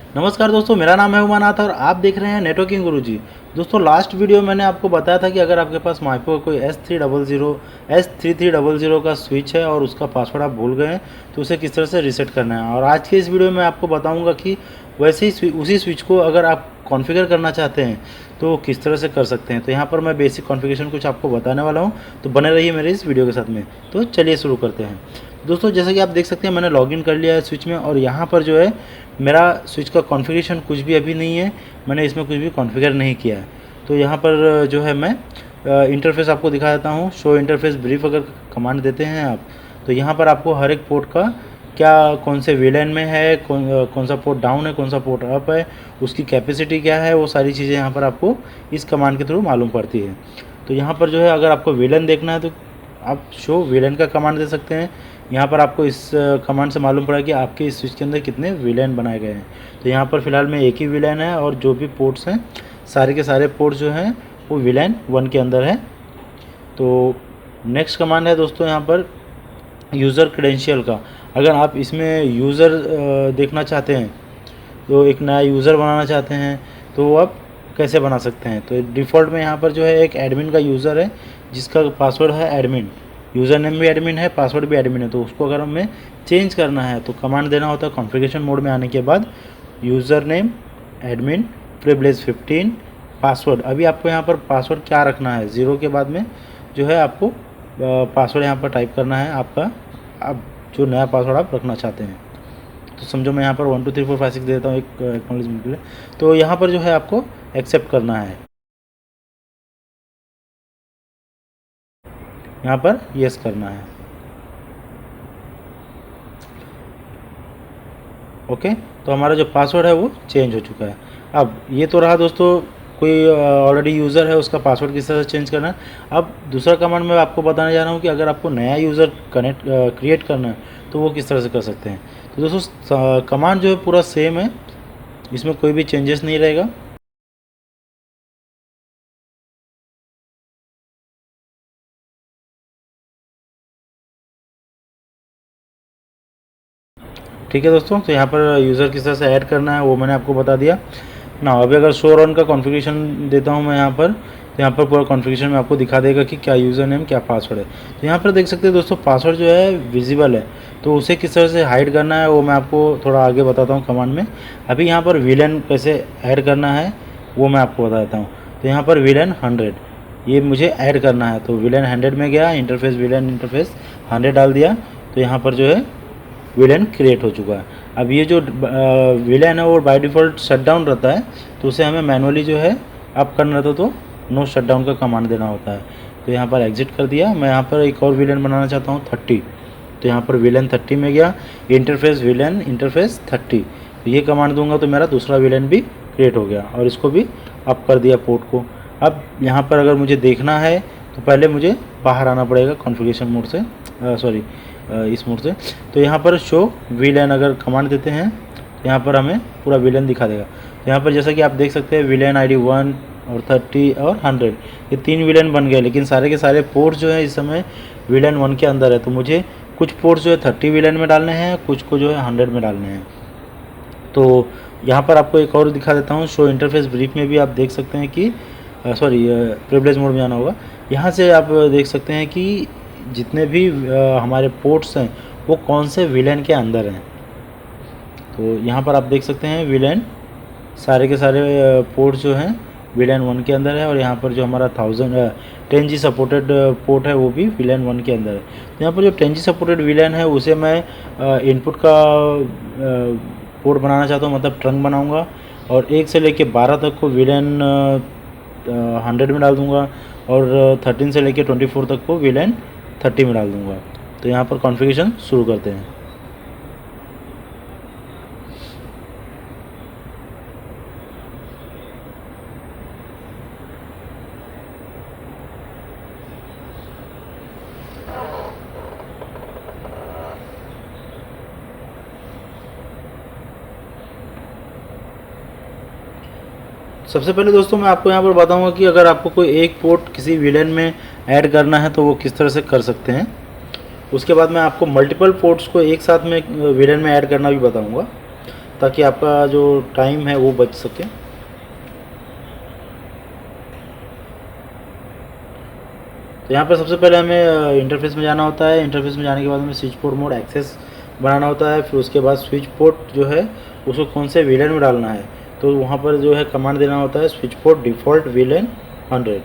नमस्कार दोस्तों, मेरा नाम है उमानाथ और आप देख रहे हैं नेटवर्किंग गुरुजी। दोस्तों, लास्ट वीडियो मैंने आपको बताया था कि अगर आपके पास माइपो कोई S3300 का स्विच है और उसका पासवर्ड आप भूल गए हैं तो उसे किस तरह से रीसेट करना है। और आज के इस वीडियो में आपको बताऊंगा कि वैसे ही उसी स्विच को अगर आप कॉन्फ़िगर करना चाहते हैं तो किस तरह से कर सकते हैं। तो यहाँ पर मैं बेसिक कॉन्फ़िगरेशन कुछ आपको बताने वाला हूँ, तो बने रहिए मेरे इस वीडियो के साथ में। तो चलिए शुरू करते हैं। दोस्तों, जैसा कि आप देख सकते हैं मैंने लॉगिन कर लिया है स्विच में और यहाँ पर जो है मेरा स्विच का कॉन्फ़िगरेशन कुछ भी अभी नहीं है, मैंने इसमें कुछ भी कॉन्फ़िगर नहीं किया है। तो यहाँ पर जो है मैं इंटरफेस आपको दिखा देता हूँ। शो इंटरफेस ब्रीफ अगर कमांड देते हैं आप, तो यहाँ पर आपको हर एक पोर्ट का क्या कौन से वीलैन में है, कौन सा पोर्ट डाउन है, कौन सा पोर्ट अप है, उसकी कैपेसिटी क्या है, वो सारी चीज़ें यहाँ पर आपको इस कमांड के थ्रू मालूम पड़ती है। तो यहाँ पर जो है अगर आपको वीलैन देखना है तो आप शो वीलैन का कमांड दे सकते हैं। यहाँ पर आपको इस कमांड से मालूम पड़ा कि आपके इस स्विच के अंदर कितने वीलैन बनाए गए हैं। तो यहाँ पर फ़िलहाल में एक ही वीलैन है और जो भी पोर्ट्स हैं सारे के सारे पोर्ट्स जो हैं वो वीलैन 1 के अंदर है। तो नेक्स्ट कमांड है दोस्तों यहाँ पर यूज़र क्रेडेंशियल का। अगर आप इसमें यूज़र देखना चाहते हैं, तो एक नया यूज़र बनाना चाहते हैं तो वो आप कैसे बना सकते हैं। तो डिफ़ॉल्ट में यहाँ पर जो है एक एडमिन का यूज़र है जिसका पासवर्ड है एडमिन, यूज़र नेम भी एडमिन है, पासवर्ड भी एडमिन है। तो उसको अगर हमें चेंज करना है तो कमांड देना होता है कॉन्फ़िगरेशन मोड में आने के बाद user name admin privilege 15 password. अभी आपको यहाँ पर पासवर्ड क्या रखना है, 0 के बाद में जो है आपको पासवर्ड यहाँ पर टाइप करना है आपका, आप जो नया पासवर्ड आप रखना चाहते हैं। तो समझो मैं यहाँ पर 1 2 3 4 5 6 दे देता हूँ एक एक्नॉलेजमेंट के लिए। तो यहाँ पर जो है आपको एक्सेप्ट करना है, यहाँ पर यस करना है। ओके, तो हमारा जो पासवर्ड है वो चेंज हो चुका है। अब ये तो रहा दोस्तों, कोई ऑलरेडी यूज़र है उसका पासवर्ड किस तरह से चेंज करना है। अब दूसरा कमांड मैं आपको बताने जा रहा हूँ कि अगर आपको नया यूज़र क्रिएट करना है तो वो किस तरह से कर सकते हैं। तो दोस्तों कमांड जो है पूरा सेम है, इसमें कोई भी चेंजेस नहीं रहेगा। ठीक है दोस्तों, तो यहाँ पर यूज़र किस तरह से ऐड करना है वो मैंने आपको बता दिया ना। अभी अगर शो रन का कॉन्फ़िगरेशन देता हूँ मैं यहाँ पर, तो यहाँ पर पूरा कॉन्फ़िगरेशन में आपको दिखा देगा कि क्या यूज़र नेम क्या पासवर्ड है। तो यहाँ पर देख सकते हैं दोस्तों पासवर्ड जो है विजिबल है, तो उसे किस तरह से हाइड करना है वो मैं आपको थोड़ा आगे बताता हूँ कमांड में। अभी यहाँ पर विलेन कैसे ऐड करना है वो मैं आपको बता देता हूँ। तो यहाँ पर विलेन 100 ये मुझे ऐड करना है, तो विलेन 100 में गया, इंटरफेस विलेन इंटरफेस 100 डाल दिया, तो यहाँ पर जो है विलेन क्रिएट हो चुका है। अब ये जो विलेन है वो बाय डिफ़ॉल्ट शट डाउन रहता है, तो उसे हमें मैनुअली जो है अप करना रहता है, तो नो शट डाउन का कमांड देना होता है। तो यहाँ पर एग्जिट कर दिया। मैं यहाँ पर एक और विलेन बनाना चाहता हूँ 30, तो यहाँ पर विलेन 30 में गया, इंटरफेस विलेन इंटरफेस 30, तो ये कमांड दूंगा तो मेरा दूसरा विलेन भी क्रिएट हो गया और इसको भी अप कर दिया पोर्ट को। अब यहाँ पर अगर मुझे देखना है तो पहले मुझे बाहर आना पड़ेगा कॉन्फ़िगरेशन मोड से, सॉरी इस मोड से। तो यहाँ पर शो विलेन अगर कमांड देते हैं तो यहाँ पर हमें पूरा विलेन दिखा देगा। तो यहाँ पर जैसा कि आप देख सकते हैं विलेन ID 1 और 30 और 100, ये 3 विलेन बन गए, लेकिन सारे के सारे पोर्ट्स जो है इस समय विलेन 1 के अंदर है। तो मुझे कुछ पोर्ट्स जो है 30 विलेन में डालने हैं, कुछ को जो है 100 में डालने हैं। तो यहाँ पर आपको एक और दिखा देता हूँ, शो इंटरफेस ब्रीफ में भी आप देख सकते हैं कि सॉरी प्रिविलेज मोड में आना होगा। यहाँ से आप देख सकते हैं कि जितने भी हमारे पोर्ट्स हैं वो कौन से विलेन के अंदर हैं। तो यहाँ पर आप देख सकते हैं विलेन सारे के सारे पोर्ट्स जो हैं विलेन 1 के अंदर है, और यहाँ पर जो हमारा 10G सपोर्टेड पोर्ट है वो भी विलेन 1 के अंदर है। तो यहाँ पर जो 10G सपोर्टेड विलेन है उसे मैं इनपुट का पोर्ट बनाना चाहता हूँ, मतलब ट्रंक बनाऊँगा, और 1 से लेके 12 तक को विलेन 100 में डाल दूँगा, और 13 से लेके 24 तक को विलेन 30 में डाल दूँगा। तो यहाँ पर कॉन्फ़िगरेशन शुरू करते हैं। सबसे पहले दोस्तों मैं आपको यहाँ पर बताऊँगा कि अगर आपको कोई एक पोर्ट किसी विलेन में ऐड करना है तो वो किस तरह से कर सकते हैं। उसके बाद मैं आपको मल्टीपल पोर्ट्स को एक साथ में विलेन में ऐड करना भी बताऊँगा। ताकि आपका जो टाइम है वो बच सके। तो यहाँ पर सबसे पहले हमें इंटरफेस में जाना होता है। इंटरफेस में जाने के बाद हमें स्विच पोर्ट मोड एक्सेस बनाना होता है। फिर उसके बाद स्विच पोर्ट जो है उसको कौन से वीलन में डालना है, तो वहाँ पर जो है कमांड देना होता है स्विच पोर्ट डिफ़ॉल्ट वीलन 100।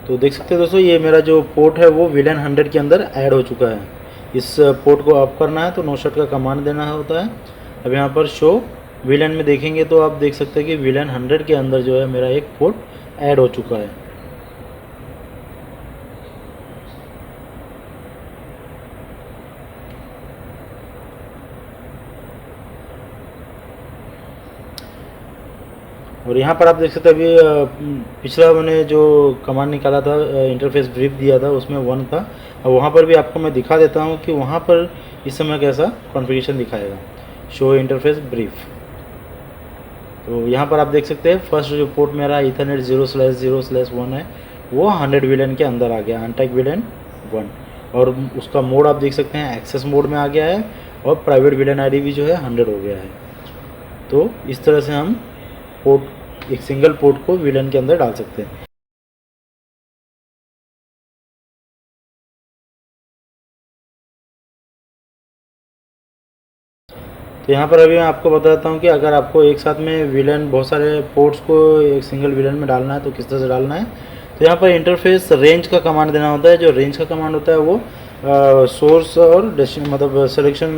तो देख सकते हैं दोस्तों, ये मेरा जो पोर्ट है वो वीलन 100 के अंदर ऐड हो चुका है। इस पोर्ट को ऑफ करना है तो नो शट का कमांड देना होता है। अब यहाँ पर शो वीलन में देखेंगे तो आप देख सकते हैं कि वीलन 100 के अंदर जो है मेरा एक पोर्ट ऐड हो चुका है। और यहाँ पर आप देख सकते हैं अभी पिछला मैंने जो कमांड निकाला था, इंटरफेस ब्रीफ दिया था, उसमें 1 था। अब वहाँ पर भी आपको मैं दिखा देता हूँ कि वहाँ पर इस समय कैसा कॉन्फ़िगरेशन दिखाएगा। Show interface brief. तो यहाँ पर आप देख सकते हैं फर्स्ट जो पोर्ट मेरा ईथरनेट 0/0/1 है वो 100 वीलन के अंदर आ गया, अनटैग वीलन 1। और उसका मोड आप देख सकते हैं एक्सेस मोड में आ गया है और प्राइवेट वीलन आईडी भी जो है 100 हो गया है। तो इस तरह से हम पोर्ट, एक सिंगल पोर्ट को वीलन के अंदर डाल सकते हैं। तो यहाँ पर अभी मैं आपको बताता हूँ कि अगर आपको एक साथ में वीलन, बहुत सारे पोर्ट्स को एक सिंगल वीलन में डालना है तो किस तरह से डालना है। तो यहाँ पर इंटरफेस रेंज का कमांड देना होता है। जो रेंज का कमांड होता है वो सोर्स और डेस्टिनेशन मतलब सिलेक्शन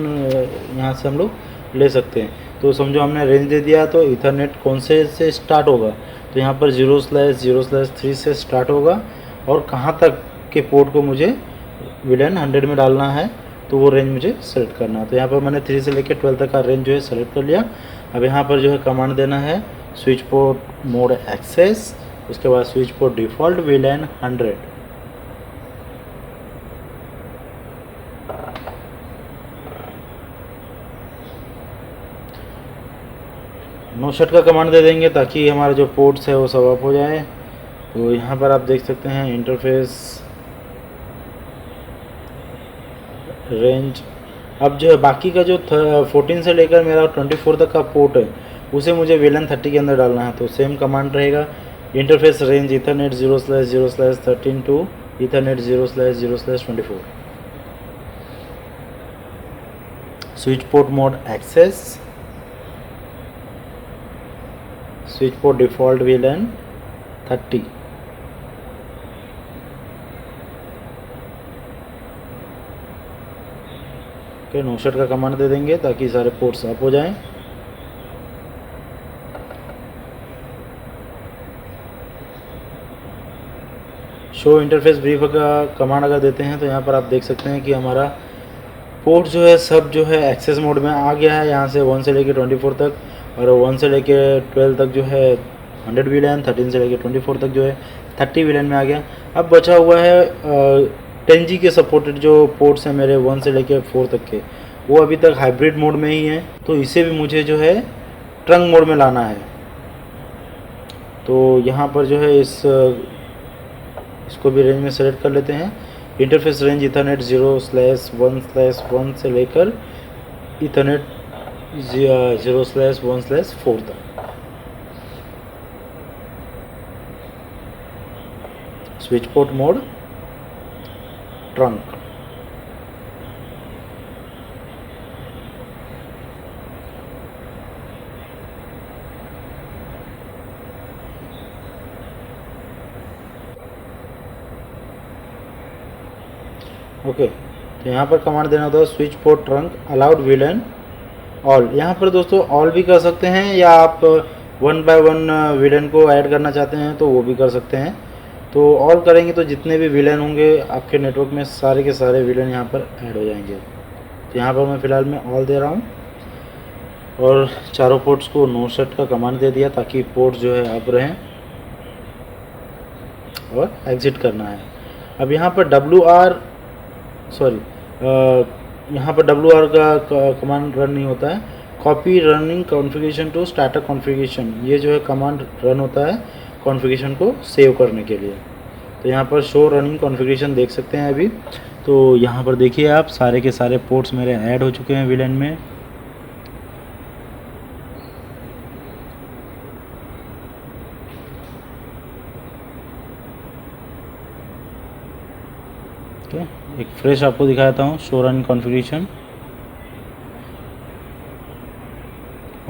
यहाँ से हम लोग ले सकते हैं। तो समझो हमने रेंज दे दिया तो ईथरनेट कौन से स्टार्ट होगा, तो यहाँ पर 0/0/3 से स्टार्ट होगा और कहाँ तक के पोर्ट को मुझे वीलन 100 में डालना है तो वो रेंज मुझे सेलेक्ट करना है। तो यहाँ पर मैंने 3 से लेकर 12 तक का रेंज जो है सेलेक्ट कर लिया। अब यहाँ पर जो है कमांड देना है स्विच पोर्ट मोड एक्सेस, उसके बाद switch port default VLAN 100। No shut का कमांड दे देंगे ताकि हमारा जो पोर्ट्स है वो सब अप हो जाए। तो यहाँ पर आप देख सकते हैं इंटरफेस रेंज। अब जो है बाकी का जो 14 से लेकर मेरा 24 तक का पोर्ट है उसे मुझे वीलन 30 के अंदर डालना है। तो सेम कमांड रहेगा interface range ethernet 0/0/13 to ethernet 0/0/24। Switch port mode access, switch port default VLAN 30। No shut का कमांड दे देंगे ताकि सारे पोर्ट्स अप हो जाएं। शो इंटरफेस ब्रीफ का कमांड अगर देते हैं तो यहाँ पर आप देख सकते हैं कि हमारा पोर्ट जो है सब जो है एक्सेस मोड में आ गया है। यहाँ से 1 से लेकर 24 तक और 1 से लेकर 12 तक जो है 100 वीलन, 13 से लेकर 24 तक जो है 30 वीलन में आ गया। अब बचा हुआ है 10G के सपोर्टेड जो पोर्ट्स हैं मेरे 1 से लेकर 4 तक के, वो अभी तक हाइब्रिड मोड में ही है। तो इसे भी मुझे जो है ट्रंक मोड में लाना है। तो यहाँ पर जो है इसको भी रेंज में सेलेक्ट कर लेते हैं। इंटरफेस रेंज ईथरनेट 0/1/1 से लेकर ईथरनेट 0/1/4 तक। Switch port mode trunk. Okay, तो यहाँ पर कमांड देना होता है switch port trunk allowed VLAN all. यहाँ पर दोस्तों ऑल भी कर सकते हैं या आप 1 बाय 1 वीलन को ऐड करना चाहते हैं तो वो भी कर सकते हैं। तो ऑल करेंगे तो जितने भी विलन होंगे आपके नेटवर्क में सारे के सारे विलन यहाँ पर ऐड हो जाएंगे। तो यहाँ पर मैं फ़िलहाल मैं ऑल दे रहा हूँ और चारों पोर्ट्स को नो शट का कमांड दे दिया ताकि पोर्ट्स जो है अप रहें और एग्ज़िट करना है। अब यहाँ पर यहाँ पर WR का कमांड रन नहीं होता है। Copy running configuration to starter configuration, ये जो है कमांड रन होता है कॉन्फ़िगरेशन को सेव करने के लिए। तो यहाँ पर शो रनिंग कॉन्फ़िगरेशन देख सकते हैं अभी। तो यहाँ पर देखिए आप सारे के सारे पोर्ट्स मेरे ऐड हो चुके हैं VLAN में। ओके, एक फ्रेश आपको दिखाता हूँ शो रनिंग कॉन्फ़िगरेशन।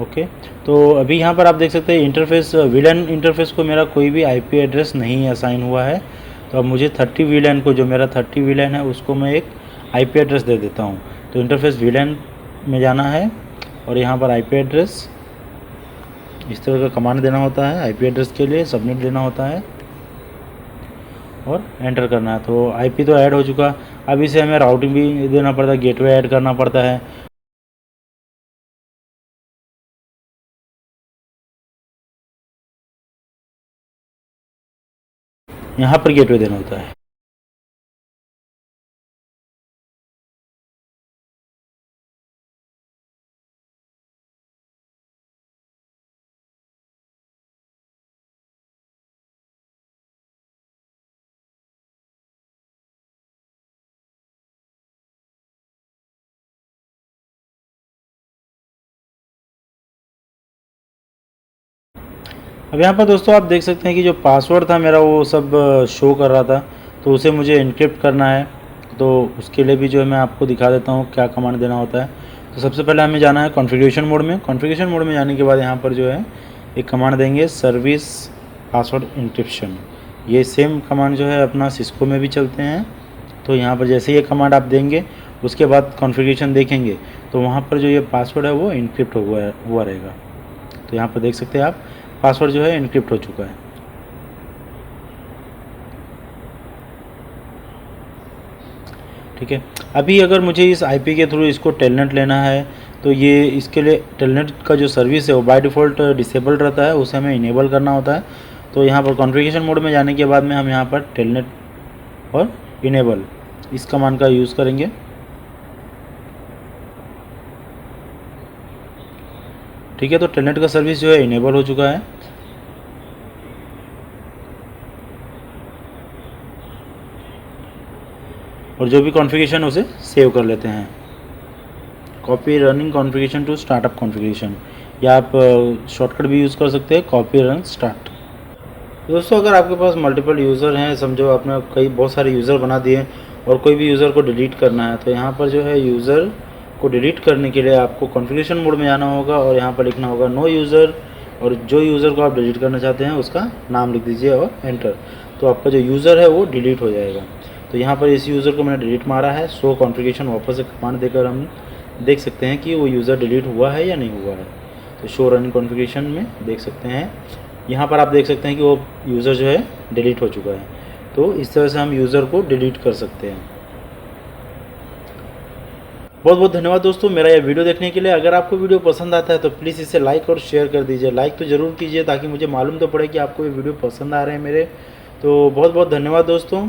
ओके, तो अभी यहाँ पर आप देख सकते हैं इंटरफेस VLAN इंटरफेस को मेरा कोई भी IP एड्रेस नहीं असाइन हुआ है। तो अब मुझे 30 VLAN को, जो मेरा 30 VLAN है उसको मैं एक IP एड्रेस दे देता हूँ। तो इंटरफेस VLAN में जाना है और यहाँ पर IP एड्रेस इस तरह का कमांड देना होता है। IP एड्रेस के लिए सबमिट देना होता है और एंटर करना है। तो IP तो ऐड हो चुका, अब इसे हमें राउटिंग भी देना पड़ता है, गेटवे ऐड करना पड़ता है। यहाँ पर गेटवे देना होता है। अब यहाँ पर दोस्तों आप देख सकते हैं कि जो पासवर्ड था मेरा वो सब शो कर रहा था, तो उसे मुझे इनक्रिप्ट करना है। तो उसके लिए भी जो है मैं आपको दिखा देता हूँ क्या कमांड देना होता है। तो सबसे पहले हमें जाना है कॉन्फ़िगरेशन मोड में। कॉन्फ़िगरेशन मोड में जाने के बाद यहाँ पर जो है एक कमांड देंगे, सर्विस पासवर्ड इंक्रिप्शन। ये सेम कमांड जो है अपना सिस्को में भी चलते हैं। तो यहाँ पर जैसे ये कमांड आप देंगे उसके बाद कॉन्फ़िगरेशन देखेंगे तो वहाँ पर जो ये पासवर्ड है वो इनक्रिप्ट हुआ रहेगा। तो यहाँ पर देख सकते हैं आप पासवर्ड जो है इनक्रिप्ट हो चुका है। ठीक है, अभी अगर मुझे इस IP के थ्रू इसको टेलनेट लेना है तो ये इसके लिए टेलनेट का जो सर्विस है वो बाय डिफ़ॉल्ट डिसेबल्ड रहता है, उसे हमें इनेबल करना होता है। तो यहाँ पर कॉन्फ़िगरेशन मोड में जाने के बाद में हम यहाँ पर टेलनेट और इनेबल इस कमांड का यूज़ करेंगे। ठीक है, तो टेलनेट का सर्विस जो है इनेबल हो चुका है। और जो भी कॉन्फ़िगरेशन उसे सेव कर लेते हैं। Copy running configuration to startup configuration, या आप शॉर्टकट भी यूज़ कर सकते हैं, कॉपी रन स्टार्ट। दोस्तों अगर आपके पास मल्टीपल यूज़र हैं, समझो आपने बहुत सारे यूज़र बना दिए और कोई भी यूज़र को डिलीट करना है, तो यहाँ पर जो है यूज़र को डिलीट करने के लिए आपको कॉन्फ़िगरेशन मोड में जाना होगा और यहाँ पर लिखना होगा नो यूज़र, और जो यूज़र को आप डिलीट करना चाहते हैं उसका नाम लिख दीजिए और एंटर। तो आपका जो यूज़र है वो डिलीट हो जाएगा। तो यहाँ पर इस यूज़र को मैंने डिलीट मारा है। शो कॉन्फ़िगरेशन वापस से कमांड देकर हम देख सकते हैं कि वो यूज़र डिलीट हुआ है या नहीं हुआ है। तो शो रनिंग कॉन्फ़िगरेशन में देख सकते हैं, यहाँ पर आप देख सकते हैं कि वो यूज़र जो है डिलीट हो चुका है। तो इस तरह से हम यूज़र को डिलीट कर सकते हैं। बहुत बहुत धन्यवाद दोस्तों मेरा यह वीडियो देखने के लिए। अगर आपको वीडियो पसंद आता है तो प्लीज़ इसे लाइक और शेयर कर दीजिए। लाइक तो ज़रूर कीजिए ताकि मुझे मालूम तो पड़े कि आपको ये वीडियो पसंद आ रहे हैं मेरे। तो बहुत बहुत धन्यवाद दोस्तों।